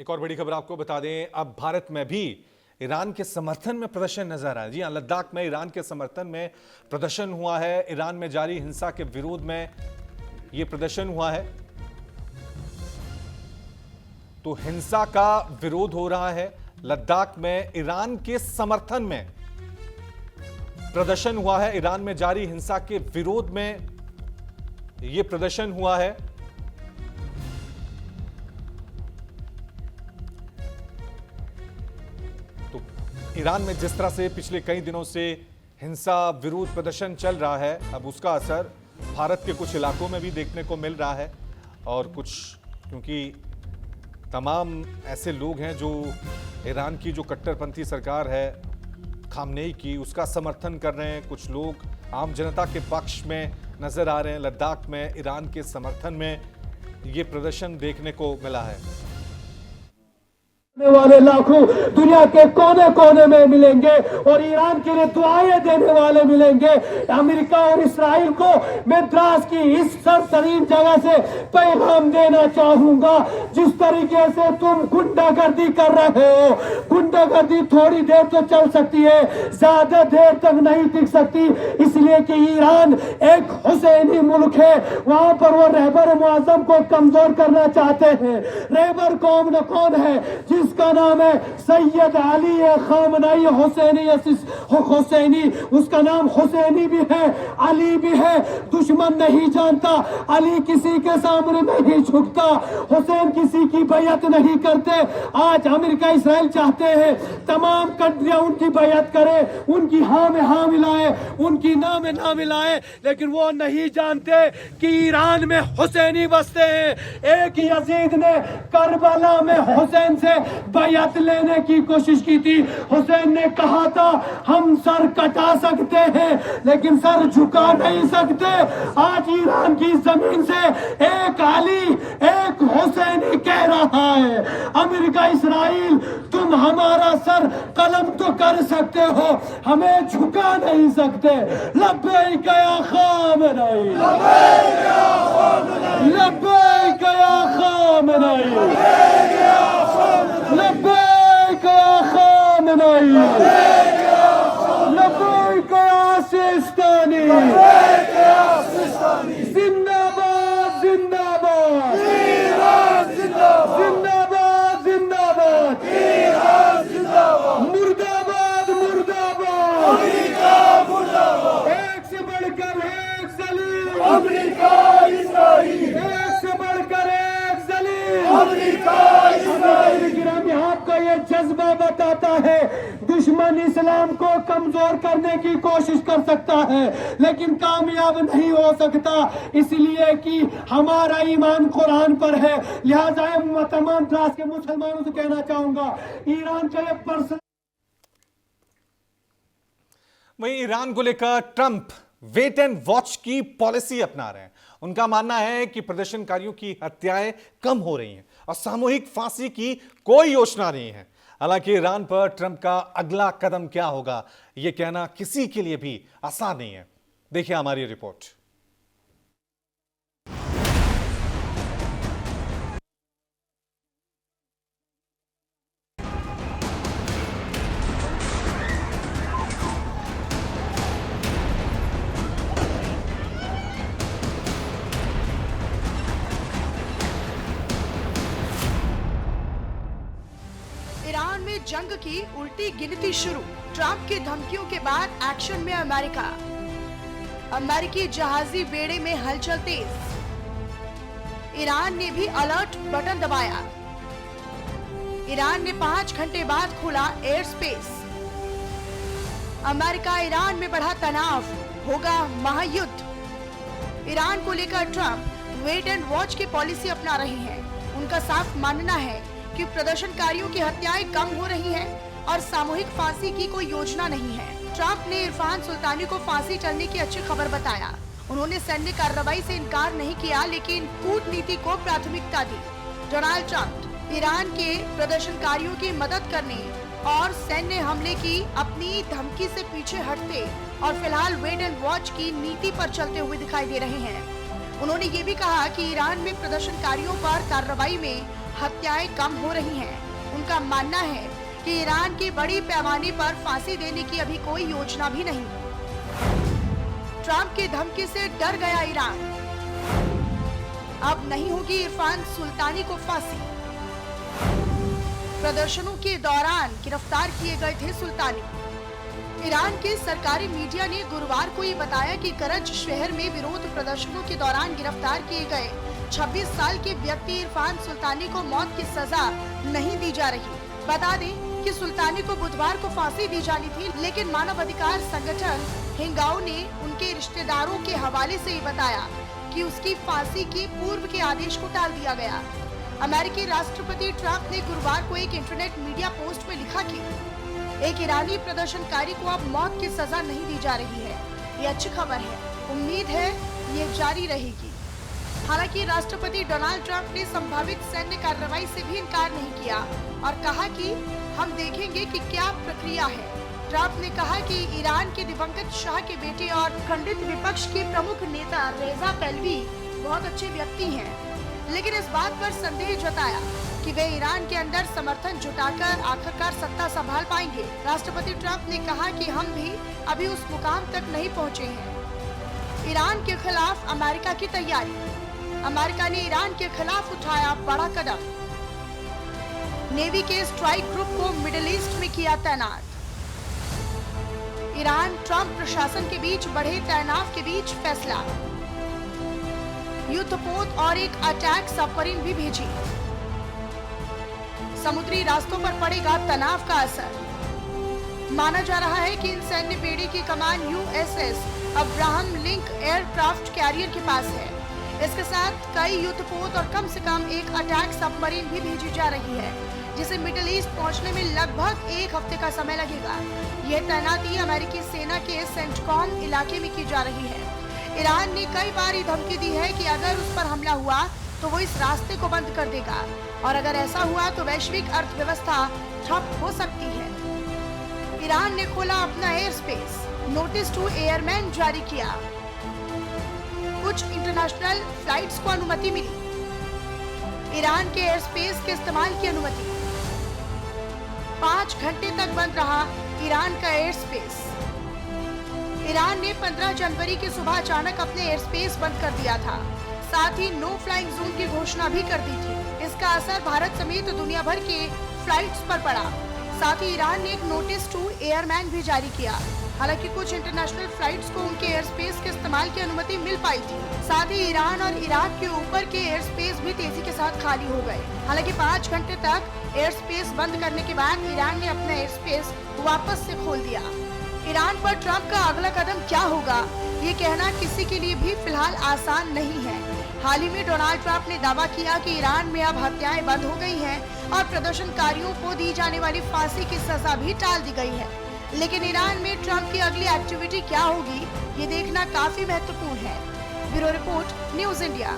एक और बड़ी खबर आपको बता दें, अब भारत में भी ईरान के समर्थन में प्रदर्शन नजर आया। जी हां, लद्दाख में ईरान के समर्थन में प्रदर्शन हुआ है। ईरान में जारी हिंसा के विरोध में यह प्रदर्शन हुआ है। तो हिंसा का विरोध हो रहा है। लद्दाख में ईरान के समर्थन में प्रदर्शन हुआ है। ईरान में जारी हिंसा के विरोध में यह प्रदर्शन हुआ है। तो ईरान में जिस तरह से पिछले कई दिनों से हिंसा विरोध प्रदर्शन चल रहा है, अब उसका असर भारत के कुछ इलाकों में भी देखने को मिल रहा है। और कुछ, क्योंकि तमाम ऐसे लोग हैं जो ईरान की जो कट्टरपंथी सरकार है खामनेई की, उसका समर्थन कर रहे हैं। कुछ लोग आम जनता के पक्ष में नजर आ रहे हैं। लद्दाख में ईरान के समर्थन में ये प्रदर्शन देखने को मिला है। वाले लाखों दुनिया के कोने कोने में मिलेंगे और ईरान के लिए दुआएं देने वाले मिलेंगे। अमेरिका और इस्राइल को मैं द्रास की इस सरतरीन जगह से पैगाम देना चाहूंगा, जिस तरीके से तुम गुंडागर्दी कर रहे हो, गुंडागर्दी थोड़ी देर तो चल सकती है, ज्यादा देर तक नहीं टिक सकती। इसलिए कि ईरान एक हुसैनी मुल्क है, वहां पर वो रहबर मुआज़्ज़म को कमजोर करना चाहते हैं। रहबर कौन है? जिसका नाम है सैयद अली खामनेई हुसैनी, उसका नाम हुसैनी भी है, अली भी है। दुश्मन नहीं जानता, अली किसी के सामने नहीं झुकता, हुसैन किसी की बैयत नहीं करते। आज अमेरिका इस्राइल चाहते हैं तमाम कंट्रियां उनकी बैयत करें, उनकी हाँ में हाँ मिलाए, उनकी ना में ना मिलाए, लेकिन वो नहीं जानते कि ईरान में हुसैनी बसते हैं। एक यजीद ने करबला में हुसैन से बैयत लेने की कोशिश की थी। हुसैन ने कहा था हम सर कटा सकते हैं लेकिन सर झुका नहीं सकते। आज ईरान की जमीन से एक अली, एक हुसैनी कह रहा है, अमेरिका इस्राइल तुम हमारा सर कलम तो कर सकते हो, हमें झुका नहीं सकते। लब्बैक या खामनेई, लब्बैक या खामनेई, लब्बैक या खामनेई, लब्बैक या सिस्तानी, जिंदाबाद जिंदाबाद, जिंदाबाद जिंदाबाद, मुर्दाबाद मुर्दाबाद, एक से बढ़कर एक जलील, अमेरिका इस्राइल, एक से बढ़कर एक जलील, अमेरिका इस्राइल। आपका ये जज्बा बताता है दुश्मन इस्लाम को कमजोर करने की कोशिश कर सकता है लेकिन कामयाब नहीं हो सकता, इसलिए कि हमारा ईमान कुरान पर है। लिहाजा मैं तमाम क्लास के मुसलमानों से कहना चाहूंगा, ईरान का ये पर्सन। वहीं ईरान को लेकर ट्रंप वेट एंड वॉच की पॉलिसी अपना रहे हैं। उनका मानना है कि प्रदर्शनकारियों की हत्याएं कम हो रही हैं और सामूहिक फांसी की कोई योजना नहीं है। हालांकि ईरान पर ट्रंप का अगला कदम क्या होगा, यह कहना किसी के लिए भी आसान नहीं है। देखिए हमारी रिपोर्ट। ईरान में जंग की उल्टी गिनती शुरू। ट्रंप की धमकियों के बाद एक्शन में अमेरिका। अमेरिकी जहाजी बेड़े में हलचल तेज। ईरान ने भी अलर्ट बटन दबाया। ईरान ने 5 घंटे बाद खोला एयर स्पेस। अमेरिका ईरान में बढ़ा तनाव, होगा महायुद्ध। ईरान को लेकर ट्रंप वेट एंड वॉच की पॉलिसी अपना रहे हैं। उनका साफ मानना है कि प्रदर्शनकारियों की हत्याएं कम हो रही हैं और सामूहिक फांसी की कोई योजना नहीं है। ट्रंप ने इरफान सुल्तानी को फांसी चढ़ने की अच्छी खबर बताया। उन्होंने सैन्य कार्रवाई से इनकार नहीं किया लेकिन कूटनीति को प्राथमिकता दी। डोनाल्ड ट्रंप ईरान के प्रदर्शनकारियों की मदद करने और सैन्य हमले की अपनी धमकी से पीछे हटते और फिलहाल वेट एंड वॉच की नीति पर चलते हुए दिखाई दे रहे हैं। उन्होंने ये भी कहा कि ईरान में प्रदर्शनकारियों पर कार्रवाई में हत्याएं कम हो रही हैं। उनका मानना है कि ईरान की बड़ी पैमाने पर फांसी देने की अभी कोई योजना भी नहीं। ट्रंप की धमकी से डर गया ईरान, अब नहीं होगी इरफान सुल्तानी को फांसी। प्रदर्शनों के दौरान गिरफ्तार किए गए थे सुल्तानी। ईरान के सरकारी मीडिया ने गुरुवार को ये बताया कि करज शहर में विरोध प्रदर्शनों के दौरान गिरफ्तार किए गए 26 साल के व्यक्ति इरफान सुल्तानी को मौत की सजा नहीं दी जा रही। बता दें कि सुल्तानी को बुधवार को फांसी दी जानी थी, लेकिन मानवाधिकार संगठन हिंगाओ ने उनके रिश्तेदारों के हवाले से ये बताया कि उसकी फांसी के पूर्व के आदेश को टाल दिया गया। अमेरिकी राष्ट्रपति ट्रंप ने गुरुवार को एक इंटरनेट मीडिया पोस्ट में लिखा कि एक ईरानी प्रदर्शनकारी को अब मौत की सजा नहीं दी जा रही है। ये अच्छी खबर है, उम्मीद है ये जारी रहेगी। हालांकि राष्ट्रपति डोनाल्ड ट्रंप ने संभावित सैन्य कार्रवाई से भी इनकार नहीं किया और कहा कि हम देखेंगे कि क्या प्रक्रिया है। ट्रंप ने कहा कि ईरान के दिवंगत शाह के बेटे और खंडित विपक्ष के प्रमुख नेता रेजा पहलवी बहुत अच्छे व्यक्ति हैं, लेकिन इस बात पर संदेह जताया कि वे ईरान के अंदर समर्थन जुटाकर आखिरकार सत्ता संभाल पाएंगे। राष्ट्रपति ट्रंप ने कहा कि हम भी अभी उस मुकाम तक नहीं पहुंचे हैं। ईरान के खिलाफ अमेरिका की तैयारी। अमेरिका ने ईरान के खिलाफ उठाया बड़ा कदम। नेवी के स्ट्राइक ग्रुप को मिडिल ईस्ट में किया तैनात। ईरान ट्रंप प्रशासन के बीच बढ़े तनाव के बीच फैसला। युद्धपोत और एक अटैक सबमरीन भी भेजी। समुद्री रास्तों पर पड़ेगा तनाव का असर। माना जा रहा है कि इन सैन्य बेड़े की कमान USS Abraham Lincoln aircraft carrier के पास है। इसके साथ कई युद्धपोत और कम से कम एक अटैक सबमरीन भी भेजी जा रही है, जिसे मिडिल ईस्ट पहुंचने में लगभग एक हफ्ते का समय लगेगा। यह तैनाती अमेरिकी सेना के सेंटकॉम इलाके में की जा रही है। ईरान ने कई बार ये धमकी दी है कि अगर उस पर हमला हुआ तो वो इस रास्ते को बंद कर देगा और अगर ऐसा हुआ तो वैश्विक अर्थव्यवस्था ठप हो सकती है। ईरान ने खोला अपना air space, notice to airmen जारी किया। कुछ इंटरनेशनल फ्लाइट्स को अनुमति मिली। ईरान के एयर स्पेस के इस्तेमाल की अनुमति। 5 घंटे तक बंद रहा ईरान का एयर स्पेस। ईरान ने 15 जनवरी की सुबह अचानक अपने एयर स्पेस बंद कर दिया था, साथ ही नो फ्लाइंग जोन की घोषणा भी कर दी थी। इसका असर भारत समेत दुनिया भर के फ्लाइट्स पर पड़ा। साथ ही ईरान ने एक नोटिस टू एयरमैन भी जारी किया। हालांकि कुछ इंटरनेशनल फ्लाइट्स को उनके एयर स्पेस के इस्तेमाल की अनुमति मिल पाई थी। साथ ही ईरान और इराक के ऊपर के एयर स्पेस भी तेजी के साथ खाली हो गए। हालांकि 5 घंटे तक एयर स्पेस बंद करने के बाद ईरान ने अपना एयर स्पेस वापस से खोल दिया। ईरान पर ट्रंप का अगला कदम क्या होगा, ये कहना किसी के लिए भी फिलहाल आसान नहीं है। हाल ही में डोनाल्ड ट्रंप ने दावा किया कि ईरान में अब हत्याएं बंद हो गई हैं और प्रदर्शनकारियों को दी जाने वाली फांसी की सजा भी टाल दी गई है। लेकिन ईरान में ट्रंप की अगली एक्टिविटी क्या होगी, ये देखना काफी महत्वपूर्ण है। Bureau report, news India.